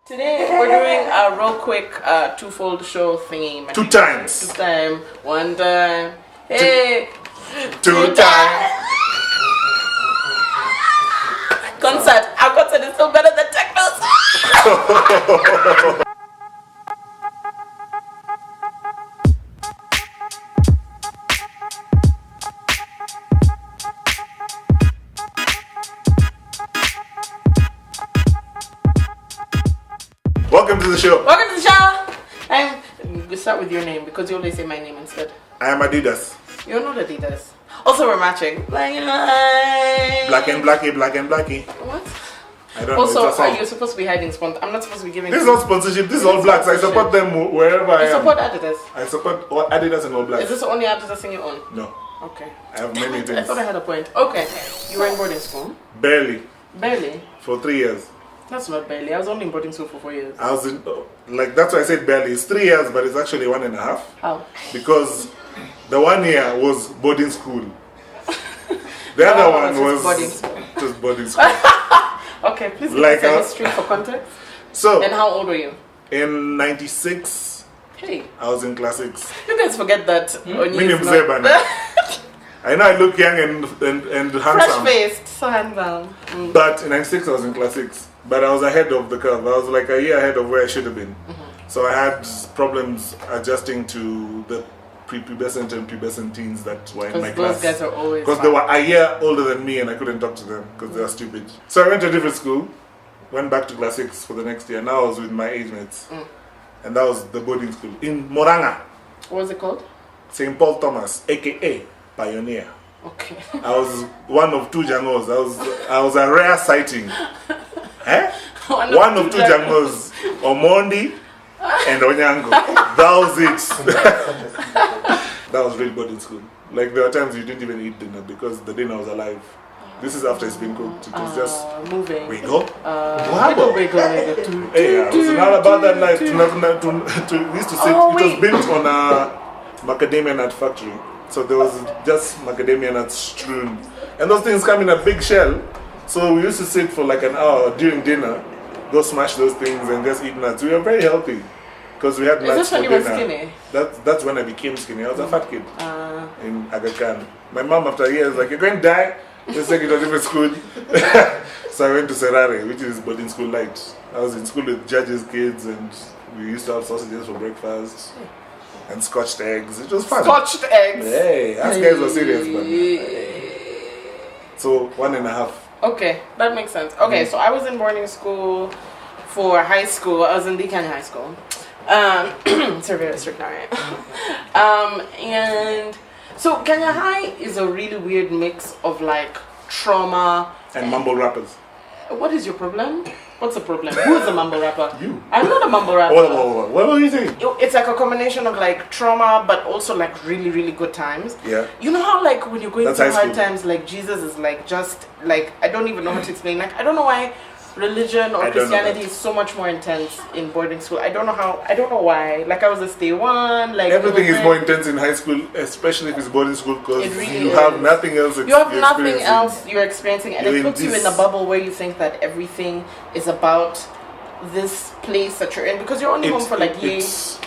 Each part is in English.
Today we're doing a real quick twofold show thingy. Two times. Two time. One time. Hey. Two times. Concert. Our concert is still better than technos. Welcome to the show. Welcome to the show. We start with your name because you always say my name instead. I am Adidas. You're not Adidas. Also, we're matching. Black and Blackie, black and blackie. What? I don't also, know. are you supposed to be hiding sponsor? I'm not supposed to be giving. This is not sponsorship. This is all blacks. I support them wherever I am. You support Adidas? I support Adidas and all blacks. Is this the only Adidas thing you own? No. Okay. I have many things. I thought I had a point. Okay. You were in boarding school? Barely. Barely? For 3 years. That's not barely. I was only in boarding school for 4 years. I was in, that's why I said barely. It's 3 years, but it's actually 1.5. How? Because the 1 year was boarding school. The other one was boarding school. Just boarding school. Okay, please give us a history for context. So, and how old were you? In 96, hey, I was in class 6. You guys forget that. Onyi is not... I know I look young and handsome. Fresh-faced, so handsome. But in 96, I was in class 6. But I was ahead of the curve. I was like a year ahead of where I should have been. So I had problems adjusting to the prepubescent and pubescent teens that were in my class. Those guys are always because they were a year older than me and I couldn't talk to them because they were stupid. So I went to a different school, went back to class 6 for the next year. Now I was with my age mates. And that was the boarding school in Moranga. What was it called? St. Paul Thomas, aka Pioneer. Okay. I was one of 2 Jangos. I was a rare sighting. One of 2 Jangos, Omondi and Onyango. That was it. That was really boarding school. Like there were times you didn't even eat dinner because the dinner was alive. This is after it's been cooked. It was just moving. Wiggle. Wiggle. Hey, I was not about that life. We used to sit. It was built on a macadamia nut factory. So there was just macadamia nuts strewn. And those things come in a big shell. So we used to sit for like an hour during dinner, go smash those things and just eat nuts. We were very healthy because we had nuts for dinner. Is this when you were skinny? That's when I became skinny. I was a fat kid in Aga Khan. My mom after a year was like, you're going to die. Let's take you to a different school. So I went to Serare, which is boarding school light. I was in school with judges' kids and we used to have sausages for breakfast. And scotched eggs. It was fun. Scotched eggs? Hey, us guys were serious, man. So, 1.5. Okay, that makes sense. Okay, so I was in boarding school for high school. I was in Kenya High School. It's a very strict now, right? And so Kenya High is a really weird mix of like trauma and mumble rappers. What is your problem? What's the problem? Who is the mumble rapper? You. I'm not a mumble rapper. What were you saying? It's like a combination of like trauma, but also like really, really good times. Yeah. You know how like when you're going through hard times, like Jesus is like just like I don't even know how to explain. Like I don't know why religion or Christianity is so much more intense in boarding school. I don't know why. Like I was a stay one. Like everything is more intense in high school, especially if it's boarding school, because you have nothing else. You have nothing else you're experiencing, and it puts you in a bubble where you think that everything is about this place that you're in because you're only home for like years.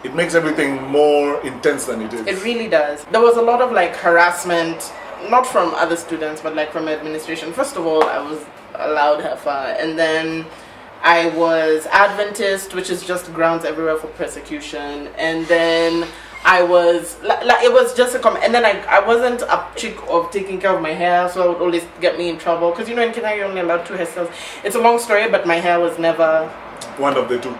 It makes everything more intense than it is. It really does. There was a lot of like harassment, not from other students, but like from administration. First of all, I was allowed Hefa, and then I was Adventist, which is just grounds everywhere for persecution, and then I was like it was just and then I wasn't a chick of taking care of my hair, so it would always get me in trouble because you know in Kenya you're only allowed 2 hairstyles. It's a long story, but my hair was never one of the 2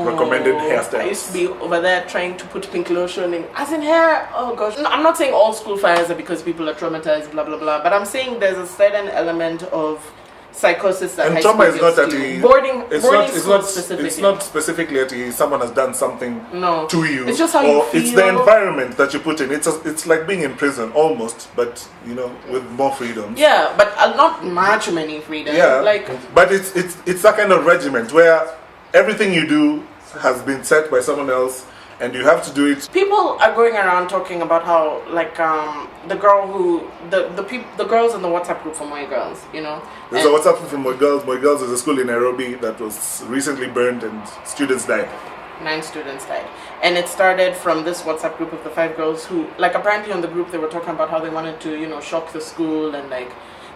recommended hairstyles. I used to be over there trying to put pink lotion in as in hair. Oh gosh, no, I'm not saying all school fires are because people are traumatized, blah blah blah, but I'm saying there's a certain element of psychosis that and trauma is not that boarding school specifically. It's not specifically that someone has done something to you. It's just how you feel. It's the environment that you put in. It's like being in prison almost, but you know, with more freedom. Yeah, but not much many freedom. Yeah, like but it's that kind of regiment where everything you do has been set by someone else, and you have to do it. People are going around talking about how, like, the girl who the girls in the WhatsApp group for Moi Girls, you know. There's a WhatsApp group for Moi Girls. Moi Girls is a school in Nairobi that was recently burned and students died. 9 students died, and it started from this WhatsApp group of the 5 girls who, like, apparently on the group they were talking about how they wanted to, you know, shock the school and like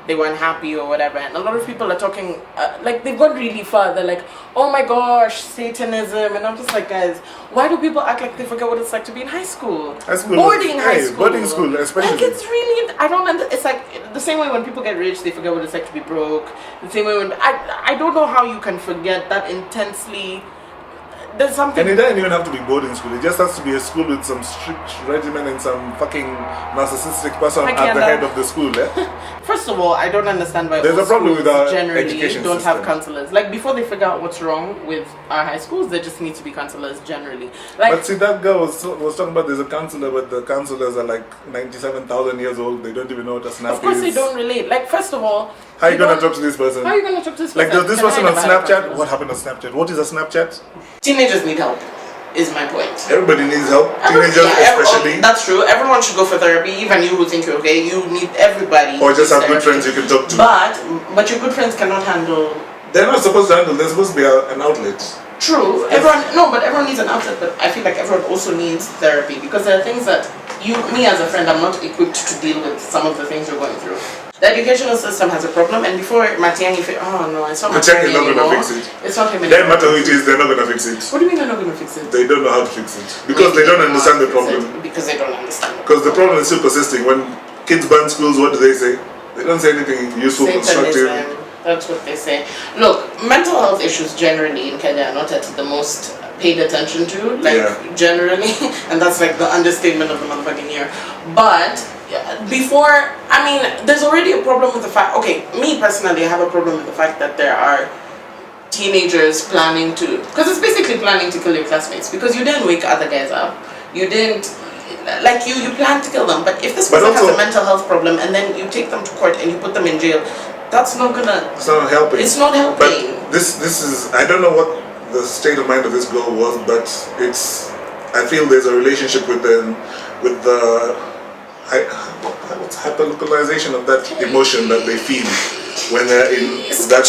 they weren't happy or whatever. And a lot of people are talking like they've gone really far. They're like, oh my gosh, Satanism, and I'm just like, guys, why do people act like they forget what it's like to be in high school? Boarding school, especially. Like, it's really, I don't understand. It's like the same way when people get rich, they forget what it's like to be broke. The same way when I don't know how you can forget that intensely. There's something. And it doesn't even have to be boarding school. It just has to be a school with some strict regimen and some fucking narcissistic person at the head of the school. First of all, I don't understand why there's a problem with our generally education don't system. have counselors. Like, before they figure out what's wrong with our high schools, there just need to be counselors generally. Like, but see, that girl was talking about there's a counselor, but the counselors are like 97,000 years old. They don't even know what a snap is. Of course, they don't relate. Like, first of all, how are you gonna talk to this person? How are you gonna talk to this person? Like, does this person on Snapchat? What happened on Snapchat? What is a Snapchat? Teenagers need help, is my point. Everybody needs help. Teenagers especially. That's true. Everyone should go for therapy. Even you who think you're okay, you need everybody. Or just have good friends you can talk to. But your good friends cannot handle. They're not supposed to handle. They're supposed to be an outlet. True. But everyone needs an outlet. But I feel like everyone also needs therapy, because there are things that me as a friend, I'm not equipped to deal with some of the things you're going through. The educational system has a problem, and before Matiangi, oh no, it's not Matiangi anymore. Not gonna fix it. It's not him anymore. Doesn't matter who it is, they're not gonna fix it. What do you mean they're not gonna fix it? They don't know how to fix it because they don't understand the problem. Because they don't understand. Because the problem is still persisting. When kids ban schools, what do they say? They don't say anything useful, constructive. That's what they say. Look, mental health issues generally in Kenya are not at the most paid attention to, generally, and that's like the understatement of the motherfucking year. But there's already a problem with the fact, me personally, I have a problem with the fact that there are teenagers planning to, because it's basically planning to kill your classmates, because you didn't wake other guys up, you didn't, like, you plan to kill them. But if this person has a mental health problem and then you take them to court and you put them in jail, that's not gonna, it's not helping. It's not helping. But this is, I don't know what the state of mind of this girl was, but I feel there's a relationship with the hyperlocalization of that emotion that they feel when they're in that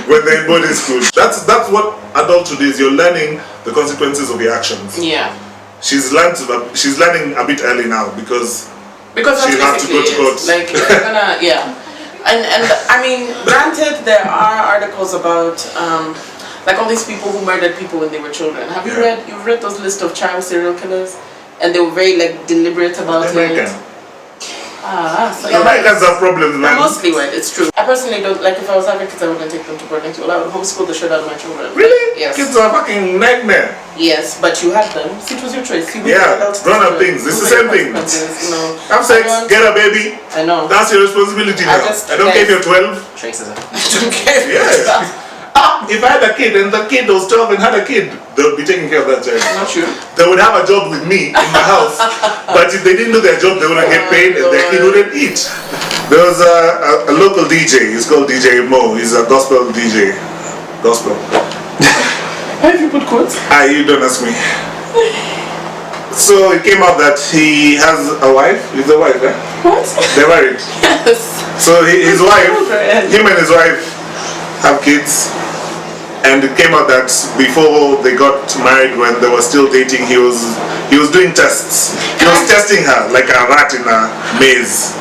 when they're in boarding school. That's what adulthood is. You're learning the consequences of your actions. Yeah. She's learning a bit early now because she'll have to go to court. Like, you're gonna, and I mean, granted, there are articles about like all these people who murdered people when they were children. Have you read those list of child serial killers? And they were very like deliberate about it. So Americans have problems, man. Mostly when it's true. I personally don't, like, if I was having kids, I wouldn't take them to boarding school. I would homeschool the shit out of my children. Really? Yes. Kids are a fucking nightmare. Yes, but you had them. See, it was your choice. Grown-up things. It's the same thing. Have sex, get a baby. I know. That's your responsibility now. I don't care if you're 12. Traces it. I don't care. Yes. If I had a kid and the kid was 12 and had a kid, they would be taking care of that child. Not true. They would have a job with me in my house, but if they didn't do their job, they wouldn't get paid and their kid wouldn't eat. There was a local DJ, he's called DJ Mo, he's a gospel DJ. Gospel. Why have you put quotes? You don't ask me. So it came out that he has a wife. He's a wife, eh? What? They're married. Yes. So his wife, him and his wife have kids. And it came out that before they got married, when they were still dating, he was doing tests. He was testing her like a rat in a maze.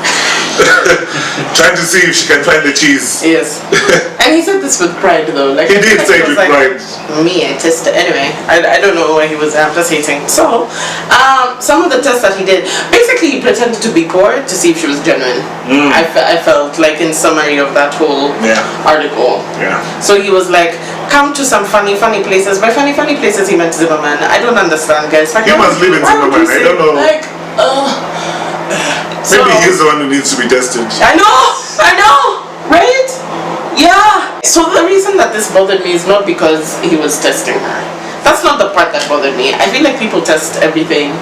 Trying to see if she can find the cheese. Yes. And he said this with pride though. Like, he did say it with pride. Me, I tested. Anyway, I don't know why he was there. I'm just hating. So, some of the tests that he did, basically he pretended to be poor to see if she was genuine. I felt like, in summary of that whole article. Yeah. So he was like, come to some funny places. By funny places he meant Zimmerman. I don't understand, guys. Like, he must live in Zimmerman. I don't know. Like, maybe he's the one who needs to be tested. I know, right? Yeah. So the reason that this bothered me is not because he was testing her. That's not the part that bothered me. I feel like people test everything.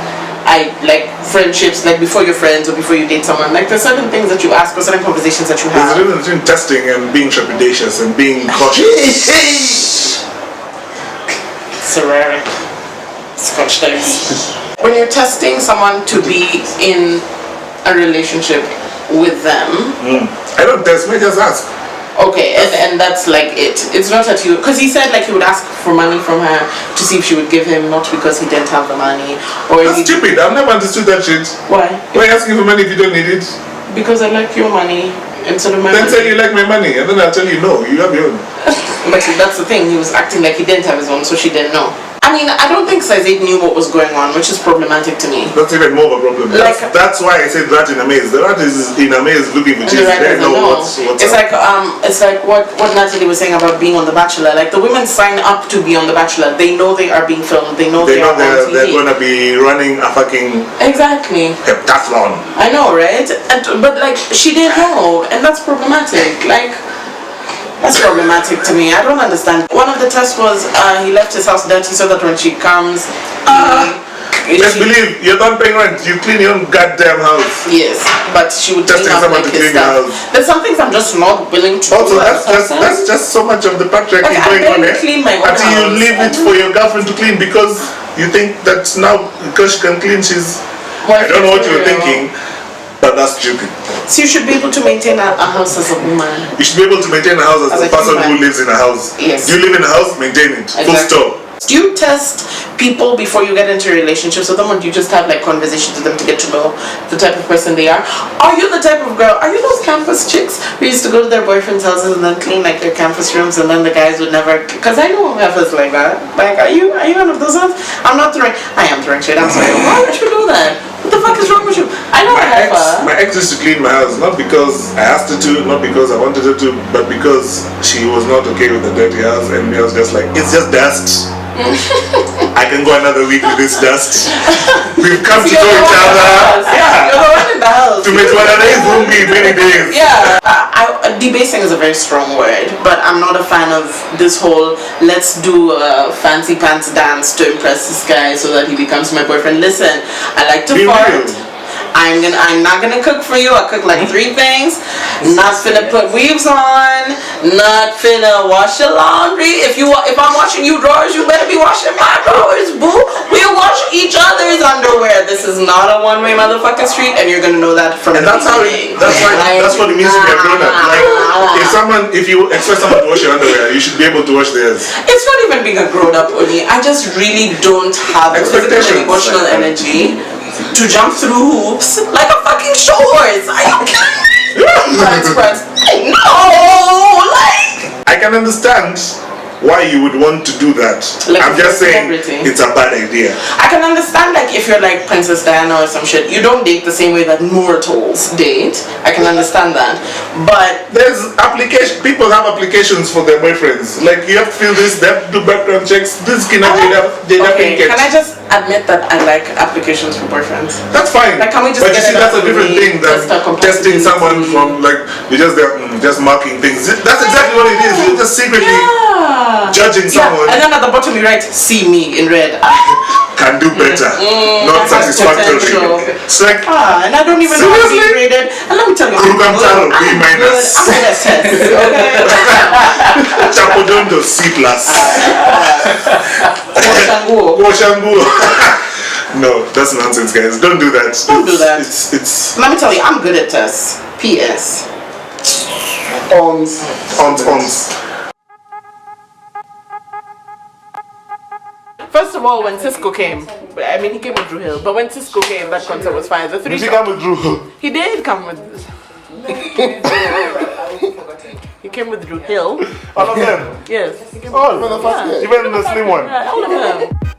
I like friendships, like before you're friends or before you date someone. Like, there's certain things that you ask or certain conversations that you have. There's a difference between testing and being trepidatious and being cautious. ceramic scotch tapes. When you're testing someone to be in a relationship with them, I don't test me, just ask. okay, and that's like it. It's not that you, because he said like he would ask for money from her to see if she would give him, not because he didn't have the money. Or That's stupid. I've never understood that shit. Why? Why are you asking for money if you don't need it? Because I like your money instead of my Then money. say you like my money, and then I'll tell you no, you have your own. But that's the thing, he was acting like he didn't have his own, so she didn't know. I mean, I don't think size 8 knew what was going on, which is problematic to me. That's even more of a problem. Like, that's why I said rat in a maze. The rat is in a maze looking for cheese. They know what's it's up. it's like what Natalie was saying about being on The Bachelor. Like the women sign up to be on The Bachelor. They know they are being filmed. They know they are on TV. They're gonna be running a fucking exactly heptathlon. I know, right? But like she didn't know, and that's problematic. Like. That's problematic to me. I don't understand. One of the tests was he left his house dirty so that when she comes, Just believe you're not paying rent. You clean your own goddamn house. yes, but she would clean Testing up someone like to his clean your stuff. house. There's some things I'm just not willing to Also, do. that's just so much of the patriarchy Like, I going on barely there. clean my own Until you house. leave it for your girlfriend to clean because you think that now because she can clean, she's. I don't know what you were thinking. But that's stupid. So you should be able to maintain a house as a woman. You should be able to maintain a house as a person who lives in a house. Yes. Do you live in a house? Maintain it. Exactly. Full stop. Do you test people before you get into relationships with them, or do you just have like conversations with them to get to know the type of person they are? Are you the type of girl, are you those campus chicks who used to go to their boyfriends' houses and then clean like their campus rooms and then the guys would never, because I know campus like that. Like, are you one of those ones? I am throwing shade, I'm sorry. Why would you do that? What the fuck is wrong with you? I know my ex used to clean my house, not because I asked her to, not because I wanted her to, but because she was not okay with the dirty house, and I was just like, it's just dust. I can go another week with this dust. We've come to know each other. Yeah. You're the one in the house. To make one days won't be many days. Yeah. Debasing is a very strong word, but I'm not a fan of this whole let's do a fancy pants dance to impress this guy so that he becomes my boyfriend. Listen, I like to fart. I'm not gonna cook for you. I cook like 3 things. Not finna put weaves on. Not finna wash your laundry. If I'm washing you drawers, you better be washing my drawers, boo. We'll wash each other's underwear. This is not a one-way motherfucking street, and you're gonna know that from the beginning. That's what it means to be a grown up. Like if you expect someone to wash your underwear, you should be able to wash theirs. It's not even being a grown up, Onyi. I just really don't have the physical and emotional energy to jump through hoops like a fucking show horse. Are you kidding me? No, like. I can understand why you would want to do that. Like I'm just saying everything. it's a bad idea. I can understand like if you're like Princess Diana or some shit, you don't date the same way that mortals date. I can understand that. But there's people have applications for their boyfriends. Like you have to feel this, they have to do background checks. This can I just admit that I like applications for boyfriends? That's fine. Like can we just but you see that's a different thing than testing someone from like you're just marking things. That's exactly what it is. You're just secretly judging someone. And then at the bottom you write see me in red. Can do better. Not satisfactory. It's like and I don't even know how to be graded. And let me tell you, I'm good at tests. Okay. Chapodondo C+. No, that's nonsense, guys. Don't do that. Don't do that. It's. Let me tell you, I'm good at tests. P.S. Ons. First of all, when Cisco came, I mean, he came with Drew Hill, but when Cisco came, that concert was fine. Did he come with Drew? He did come with. He came with Drew Hill. All of them? Yes. All? Yeah. Even the slim one? Yeah, all of them.